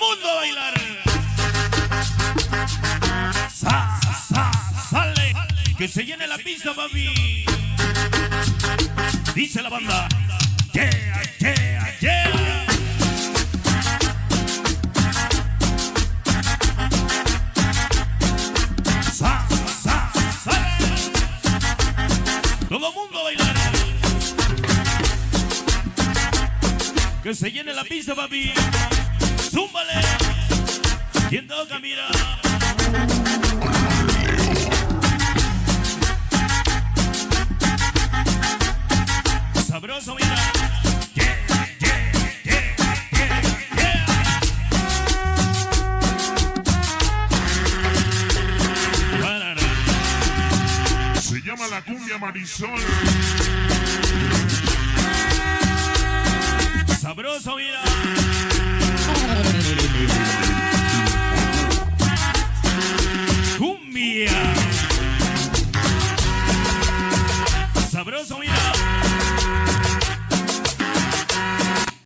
mundo a bailar. Sale, que se llene la pista, papi. Dice la banda. Yeah, yeah, yeah. Sale. Todo mundo a bailar. Que se llene la pista, papi. Zúmbale. ¿Quién toca, mira? Sabroso, mira. Yeah, yeah, yeah, yeah, yeah. Se llama la cumbia Marisol. Sabroso, mira. Cumbia. Sabroso, mira.